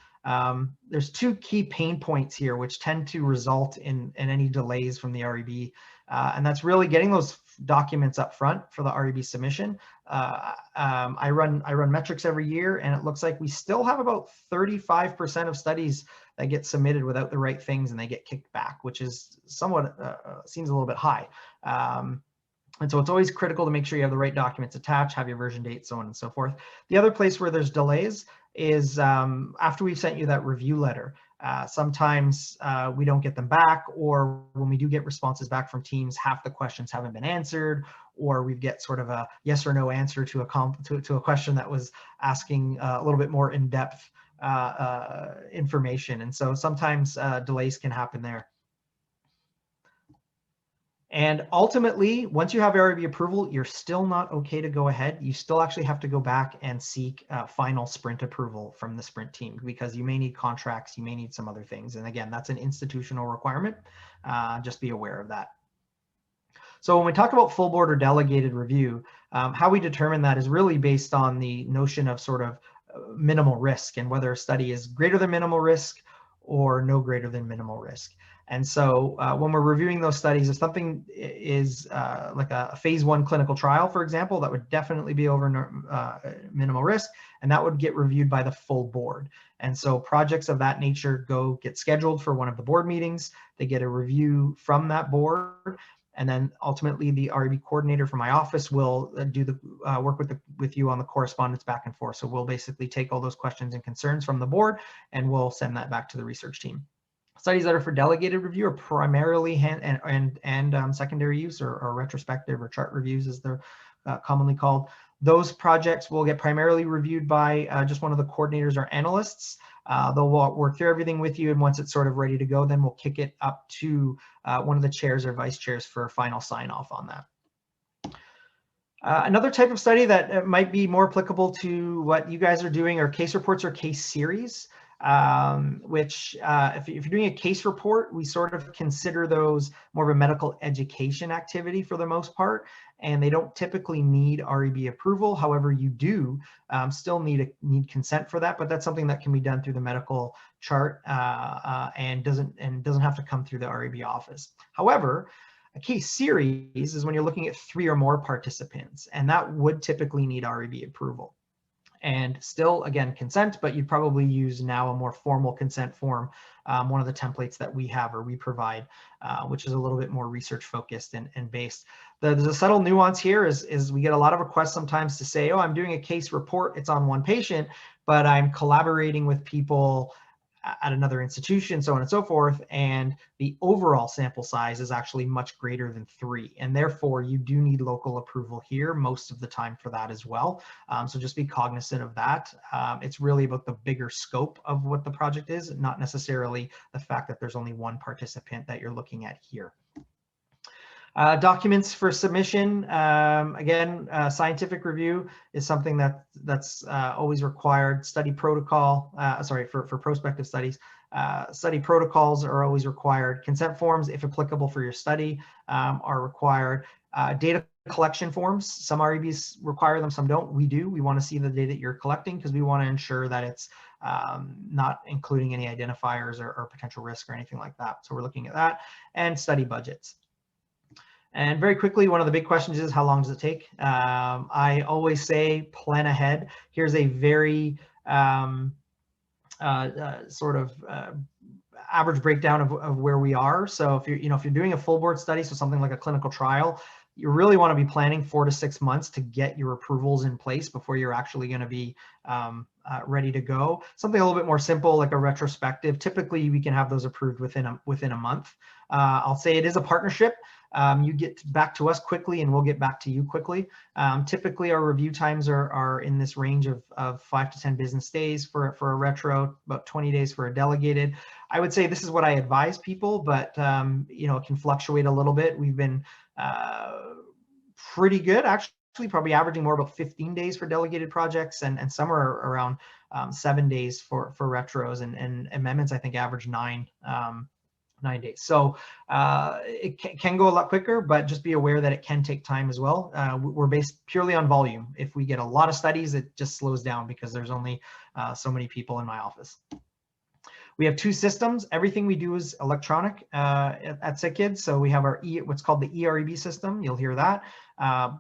There's two key pain points here which tend to result in any delays from the REB, and that's really getting those documents up front for the REB submission. I run metrics every year, and it looks like we still have about 35% of studies that get submitted without the right things and they get kicked back, which is somewhat seems a little bit high. And so it's always critical to make sure you have the right documents attached, have your version date, so on and so forth. The other place where there's delays is after we've sent you that review letter. Sometimes we don't get them back, or when we do get responses back from teams, half the questions haven't been answered, or we get sort of a yes or no answer to a question that was asking a little bit more in-depth information. And so sometimes delays can happen there. And ultimately, once you have REB approval, you're still not okay to go ahead. You still actually have to go back and seek final Sprint approval from the Sprint team, because you may need contracts, you may need some other things. And again, that's an institutional requirement. Just be aware of that. So when we talk about full board or delegated review, how we determine that is really based on the notion of sort of minimal risk, and whether a study is greater than minimal risk or no greater than minimal risk. And so when we're reviewing those studies, if something is like a phase 1 clinical trial, for example, that would definitely be over minimal risk, and that would get reviewed by the full board. And so projects of that nature get scheduled for one of the board meetings. They get a review from that board, and then ultimately the REB coordinator from my office will do the work with you on the correspondence back and forth. So we'll basically take all those questions and concerns from the board, and we'll send that back to the research team. Studies that are for delegated review are primarily secondary use or retrospective or chart reviews, as they're commonly called. Those projects will get primarily reviewed by just one of the coordinators or analysts. They'll work through everything with you, and once it's sort of ready to go, then we'll kick it up to one of the chairs or vice chairs for final sign off on that. Another type of study that might be more applicable to what you guys are doing are case reports or case series. Which if you're doing a case report, we sort of consider those more of a medical education activity for the most part, and they don't typically need REB approval. However, you do still need consent for that, but that's something that can be done through the medical chart and doesn't have to come through the REB office. However, a case series is when you're looking at 3 or more participants, and that would typically need REB approval. and still, again, consent, but you'd probably use now a more formal consent form, one of the templates that we have or we provide, which is a little bit more research focused and based. There's a subtle nuance here is we get a lot of requests sometimes to say, oh, I'm doing a case report, it's on one patient, but I'm collaborating with people at another institution, so on and so forth, and the overall sample size is actually much greater than 3, and therefore you do need local approval here most of the time for that as well. So just be cognizant of that. It's really about the bigger scope of what the project is, not necessarily the fact that there's only one participant that you're looking at here. Documents for submission, again, scientific review is something that's always required. Study protocol, for prospective studies, study protocols are always required. Consent forms, if applicable for your study, are required. Data collection forms, some REBs require them, some don't. We do. We want to see the data that you're collecting because we want to ensure that it's not including any identifiers or potential risk or anything like that. So we're looking at that, and study budgets. And very quickly, one of the big questions is how long does it take? I always say plan ahead. Here's a very average breakdown of where we are. So if you're doing a full board study, so something like a clinical trial, you really want to be planning 4 to 6 months to get your approvals in place before you're actually going to be ready to go. Something a little bit more simple, like a retrospective, typically we can have those approved within a month. I'll say it is a partnership. You get back to us quickly and we'll get back to you quickly. Typically our review times are in this range of 5 to 10 business days for a retro, about 20 days for a delegated. I would say this is what I advise people, but it can fluctuate a little bit. We've been pretty good, actually, probably averaging more about 15 days for delegated projects, and some are around 7 days for retros, and amendments I think average 9 days. So it can go a lot quicker, but just be aware that it can take time as well. We're based purely on volume. If we get a lot of studies, it just slows down because there's only so many people in my office. We have 2 systems. Everything we do is electronic at SickKids. So we have our what's called the EREB system. You'll hear that.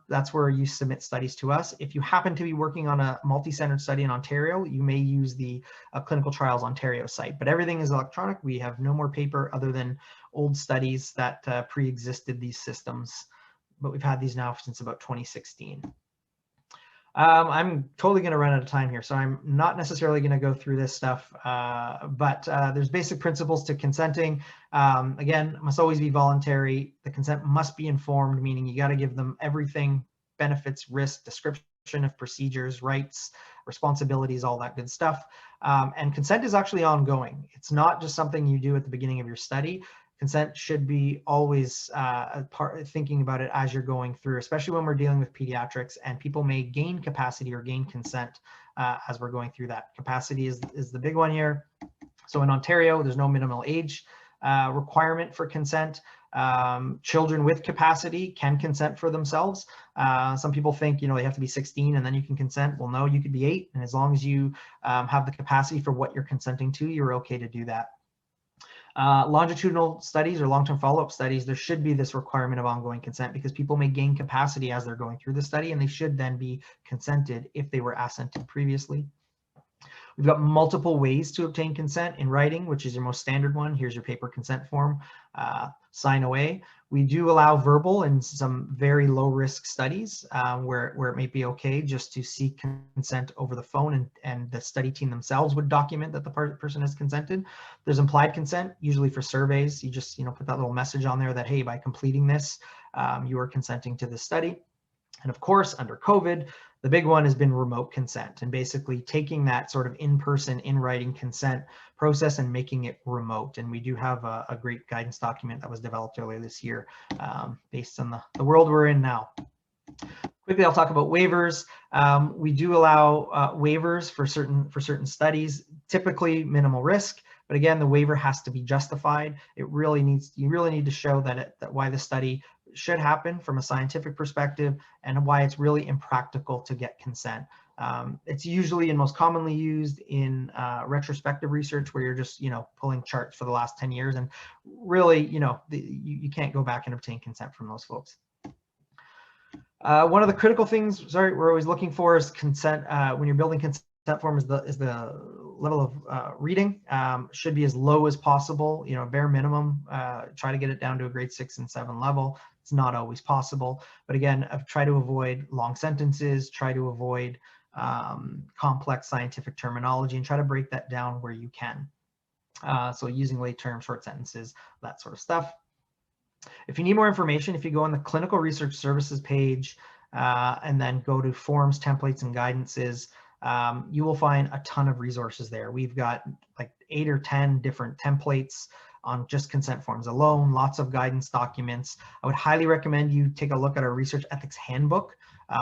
That's where you submit studies to us. If you happen to be working on a multi-centered study in Ontario, you may use the Clinical Trials Ontario site, but everything is electronic. We have no more paper other than old studies that pre-existed these systems, but we've had these now since about 2016. I'm totally going to run out of time here, so I'm not necessarily going to go through this stuff, but there's basic principles to consenting. Again, it must always be voluntary. The consent must be informed, meaning you got to give them everything, benefits, risk, description of procedures, rights, responsibilities, all that good stuff. And consent is actually ongoing. It's not just something you do at the beginning of your study. Consent should be always thinking about it as you're going through, especially when we're dealing with pediatrics, and people may gain capacity or gain consent as we're going through that. Capacity is the big one here. So in Ontario, there's no minimal age requirement for consent. Children with capacity can consent for themselves. Some people think, they have to be 16 and then you can consent. Well, no, you could be 8. And as long as you have the capacity for what you're consenting to, you're okay to do that. Longitudinal studies or long-term follow-up studies, there should be this requirement of ongoing consent because people may gain capacity as they're going through the study, and they should then be consented if they were assented previously. We've got multiple ways to obtain consent in writing, which is your most standard one. Here's your paper consent form, sign away. We do allow verbal in some very low risk studies where it may be okay just to seek consent over the phone, and the study team themselves would document that the person has consented. There's implied consent, usually for surveys. You just put that little message on there that, hey, by completing this, you are consenting to the study. And of course, under COVID, the big one has been remote consent, and basically taking that sort of in-person, in-writing consent process and making it remote. And we do have a great guidance document that was developed earlier this year based on the world we're in now. Quickly, I'll talk about waivers. We do allow waivers for certain studies, typically minimal risk. But again, the waiver has to be justified. You really need to show that why the study should happen from a scientific perspective and why it's really impractical to get consent. It's usually and most commonly used in retrospective research where you're just pulling charts for the last 10 years, and really you can't go back and obtain consent from those folks. One of the critical things, we're always looking for is consent. When you're building consent form, is the level of reading should be as low as possible. You know, bare minimum. Try to get it down to a grade 6 and 7 level. It's not always possible, but again, try to avoid long sentences. Try to avoid complex scientific terminology, and try to break that down where you can. So using late term, short sentences, that sort of stuff. If you need more information, if you go on the Clinical Research Services page and then go to Forms, Templates, and Guidances, you will find a ton of resources there. We've got like 8 or 10 different templates on just consent forms alone, lots of guidance documents. I would highly recommend you take a look at our Research Ethics Handbook,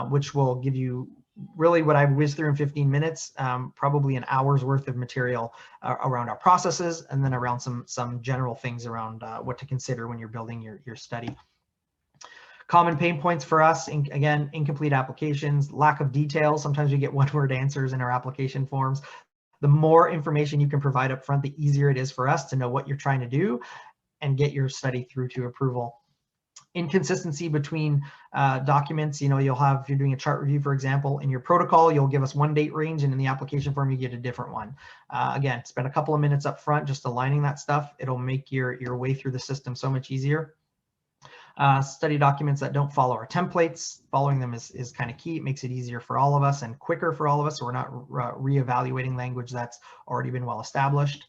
which will give you really what I whizzed through in 15 minutes, probably an hour's worth of material around our processes, and then around some general things around what to consider when you're building your study. Common pain points for us, again, incomplete applications, lack of details. Sometimes we get one-word answers in our application forms. The more information you can provide up front, the easier it is for us to know what you're trying to do and get your study through to approval. Inconsistency between documents. You know, you'll have, if you're doing a chart review, for example, in your protocol, you'll give us one date range, and in the application form, you get a different one. Again, spend a couple of minutes up front just aligning that stuff. It'll make your way through the system so much easier. Study documents that don't follow our templates. Following them is kind of key. It makes it easier for all of us and quicker for all of us, so we're not reevaluating language that's already been well established.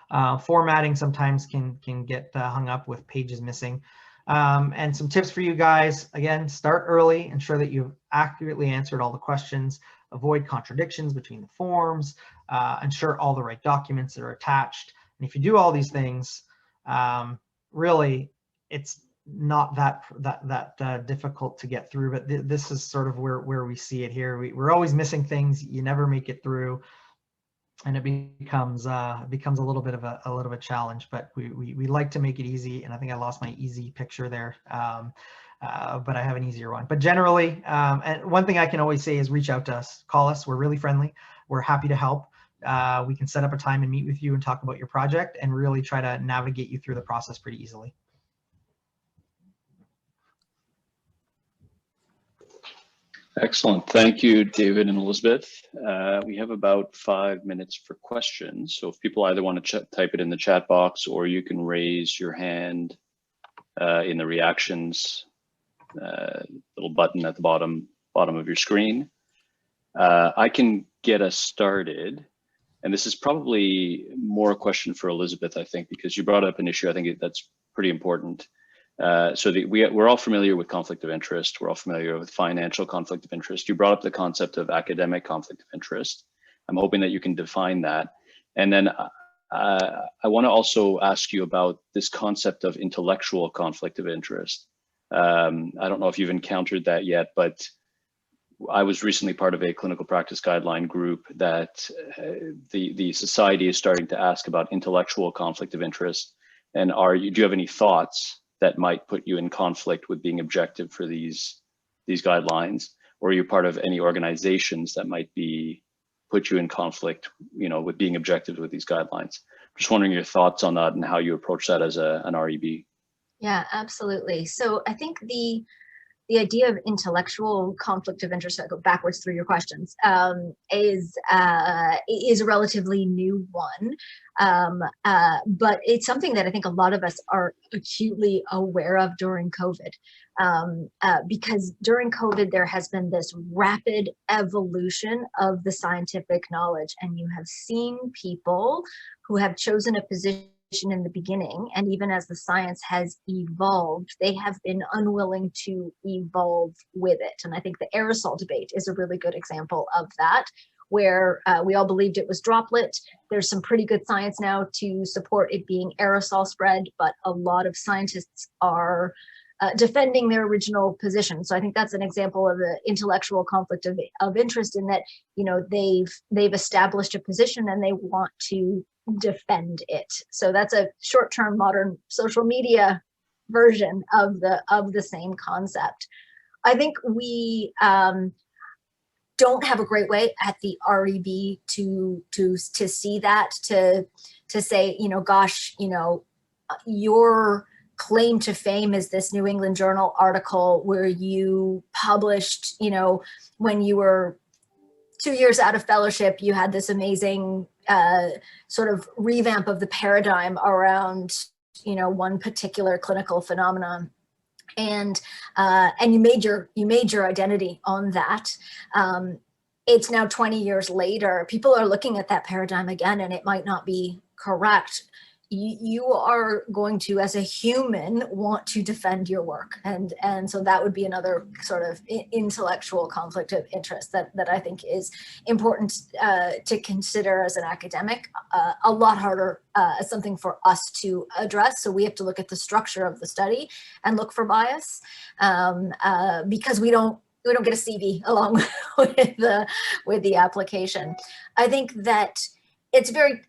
Formatting sometimes can get hung up with pages missing. And some tips for you guys. Again, start early, ensure that you've accurately answered all the questions, avoid contradictions between the forms, ensure all the right documents that are attached. And if you do all these things, really, it's not that difficult to get through, but this is sort of where we see it here. We're always missing things. You never make it through, and it becomes a little bit of a challenge. But we like to make it easy, and I think I lost my easy picture there, but I have an easier one. But generally, and one thing I can always say is reach out to us, call us. We're really friendly. We're happy to help. We can set up a time and meet with you and talk about your project and really try to navigate you through the process pretty easily. Excellent. Thank you, David and Elizabeth. We have about 5 minutes for questions. So if people either want to type it in the chat box, or you can raise your hand in the reactions little button at the bottom of your screen. I can get us started. And this is probably more a question for Elizabeth, I think, because you brought up an issue. I think that's pretty important. So we're all familiar with conflict of interest. We're all familiar with financial conflict of interest. You brought up the concept of academic conflict of interest. I'm hoping that you can define that. And then I want to also ask you about this concept of intellectual conflict of interest. I don't know if you've encountered that yet, but I was recently part of a clinical practice guideline group that the society is starting to ask about intellectual conflict of interest. And do you have any thoughts that might put you in conflict with being objective for these guidelines, or are you part of any organizations that might put you in conflict, with being objective with these guidelines? Just wondering your thoughts on that and how you approach that as an REB. Yeah, absolutely. So I think the idea of intellectual conflict of interest, I go backwards through your questions, is a relatively new one. But it's something that I think a lot of us are acutely aware of during COVID, because during COVID, there has been this rapid evolution of the scientific knowledge, and you have seen people who have chosen a position in the beginning, and even as the science has evolved, they have been unwilling to evolve with it. And I think the aerosol debate is a really good example of that, where we all believed it was droplet. There's some pretty good science now to support it being aerosol spread, but a lot of scientists are defending their original position. So I think that's an example of the intellectual conflict of interest, in that they've established a position and they want to defend it. So that's a short-term modern social media version of the same concept. I think we don't have a great way at the REB to see that, to say, gosh, your claim to fame is this New England Journal article where you published, you know, when you were 2 years out of fellowship, you had this amazing sort of revamp of the paradigm around, you know, one particular clinical phenomenon. And you made your identity on that. It's now 20 years later. People are looking at that paradigm again, and it might not be correct. You are going to, as a human, want to defend your work, and so that would be another sort of intellectual conflict of interest that I think is important to consider as an academic. A lot harder as something for us to address. So we have to look at the structure of the study and look for bias, because we don't get a CV along with the application. I think that it's very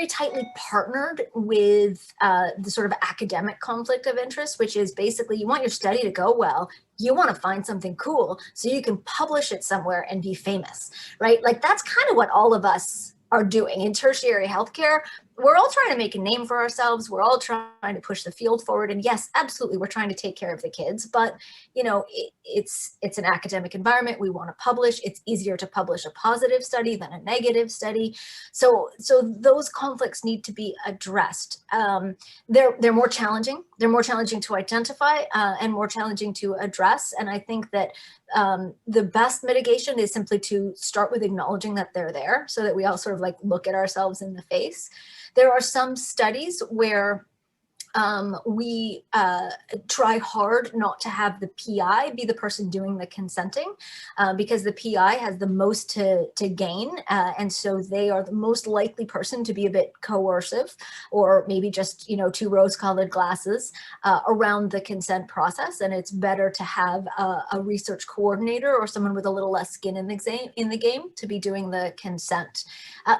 tightly partnered with the sort of academic conflict of interest, which is basically you want your study to go well, you want to find something cool so you can publish it somewhere and be famous, right? Like that's kind of what all of us are doing in tertiary healthcare. We're all trying to make a name for ourselves. We're all trying to push the field forward. And yes, absolutely, we're trying to take care of the kids. But you know, it's an academic environment. We want to publish. It's easier to publish a positive study than a negative study. So those conflicts need to be addressed. They're more challenging. They're more challenging to identify and more challenging to address. And I think that the best mitigation is simply to start with acknowledging that they're there, so that we all sort of like look at ourselves in the face. There are some studies where we try hard not to have the PI be the person doing the consenting, because the PI has the most to gain, and so they are the most likely person to be a bit coercive, or maybe just, you know, two rose-colored glasses around the consent process. And it's better to have a research coordinator or someone with a little less skin in the game to be doing the consent.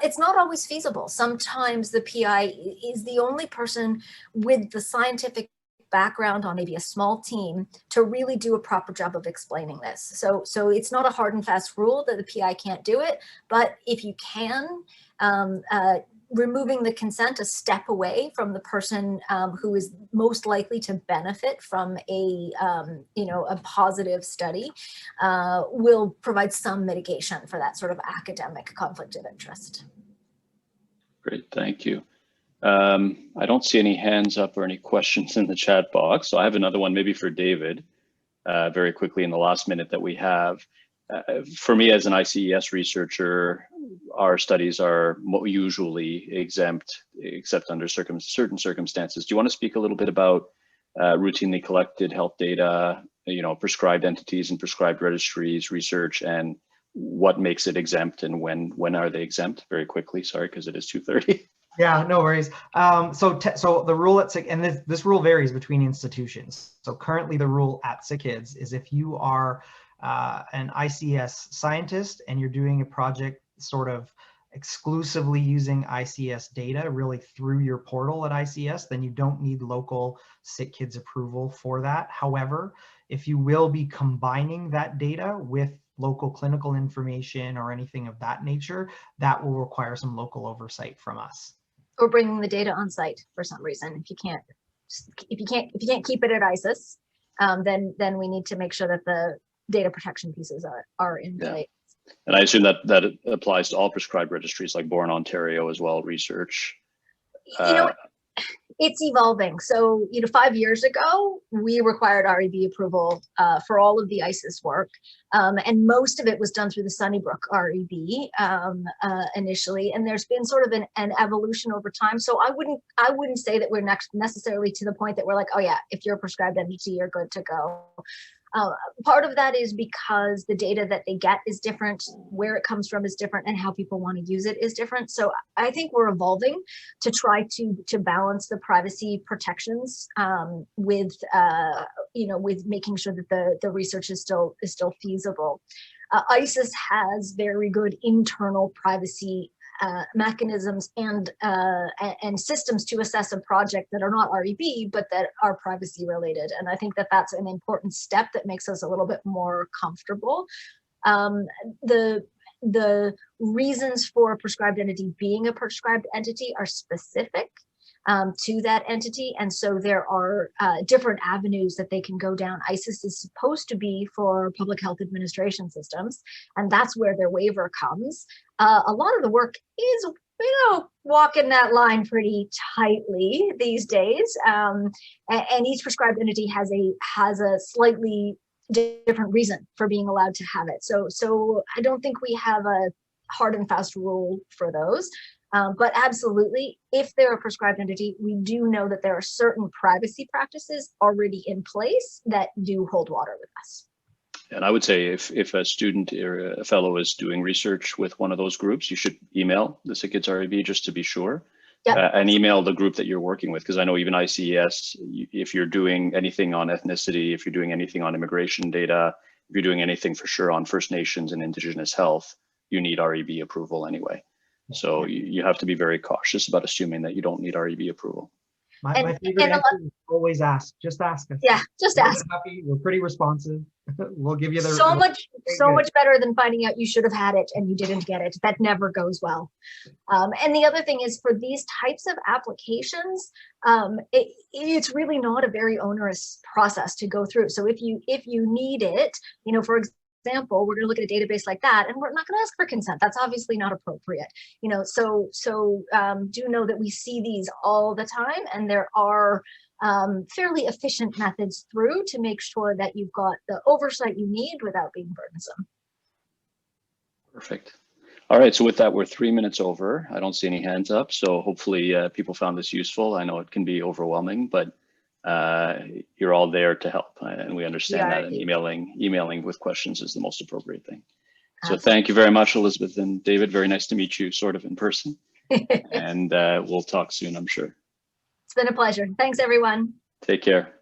It's not always feasible. Sometimes the PI is the only person with the scientific background on maybe a small team to really do a proper job of explaining this. So it's not a hard and fast rule that the PI can't do it, but if you can, removing the consent a step away from the person who is most likely to benefit from a positive study will provide some mitigation for that sort of academic conflict of interest. Great, thank you. I don't see any hands up or any questions in the chat box. So I have another one maybe for David, very quickly in the last minute that we have. For me as an ICES researcher, our studies are usually exempt, except under certain circumstances. Do you want to speak a little bit about routinely collected health data, you know, prescribed entities and prescribed registries, research, and what makes it exempt, and when are they exempt? Very quickly, sorry, because it is 2:30. Yeah, no worries. So the rule at SickKids, and this rule varies between institutions. So currently the rule at SickKids is if you are an ICS scientist and you're doing a project sort of exclusively using ICS data really through your portal at ICS, then you don't need local SickKids approval for that. However, if you will be combining that data with local clinical information or anything of that nature, that will require some local oversight from us. Or bringing the data on site for some reason. If you can't keep it at ICIS, then we need to make sure that the data protection pieces are in place. And I assume that it applies to all prescribed registries like Born Ontario as well, research. You know, it's evolving. So, 5 years ago, we required REB approval for all of the ICIS work. And most of it was done through the Sunnybrook REB initially. And there's been sort of an evolution over time. So I wouldn't say that we're necessarily to the point that we're like, oh yeah, if you're a prescribed entity, you're good to go. Part of that is because the data that they get is different, where it comes from is different, and how people want to use it is different. So I think we're evolving to try to balance the privacy protections with making sure that the research is still feasible. ICIS has very good internal privacy mechanisms and systems to assess a project that are not REB, but that are privacy related. And I think that that's an important step that makes us a little bit more comfortable. The reasons for a prescribed entity being a prescribed entity are specific. to that entity. And so there are different avenues that they can go down. ISIS is supposed to be for public health administration systems, and that's where their waiver comes. A lot of the work is, walking that line pretty tightly these days. And each prescribed entity has a slightly different reason for being allowed to have it. So I don't think we have a hard and fast rule for those. But absolutely, if they're a prescribed entity, we do know that there are certain privacy practices already in place that do hold water with us. And I would say if a student or a fellow is doing research with one of those groups, you should email the SickKids REB just to be sure. Yep. And email the group that you're working with, because I know even ICES, if you're doing anything on ethnicity, if you're doing anything on immigration data, if you're doing anything for sure on First Nations and Indigenous health, you need REB approval anyway. So you have to be very cautious about assuming that you don't need REB approval. My favorite answer is always ask. Just ask us. Yeah, just ask. Happy. We're pretty responsive. We'll give you the so much better than finding out you should have had it and you didn't get it. That never goes well. And the other thing is, for these types of applications, it's really not a very onerous process to go through. So if you need it, for example, we're going to look at a database like that, and we're not going to ask for consent. That's obviously not appropriate. So do know that we see these all the time, and there are fairly efficient methods through to make sure that you've got the oversight you need without being burdensome. Perfect. All right, so with that, we're 3 minutes over. I don't see any hands up, so hopefully people found this useful. I know it can be overwhelming, but you're all there to help, and we understand that, and emailing with questions is the most appropriate thing. So thank you very much, Elizabeth and David. Very nice to meet you sort of in person. And we'll talk soon, I'm sure. It's been a pleasure. Thanks, everyone. Take care.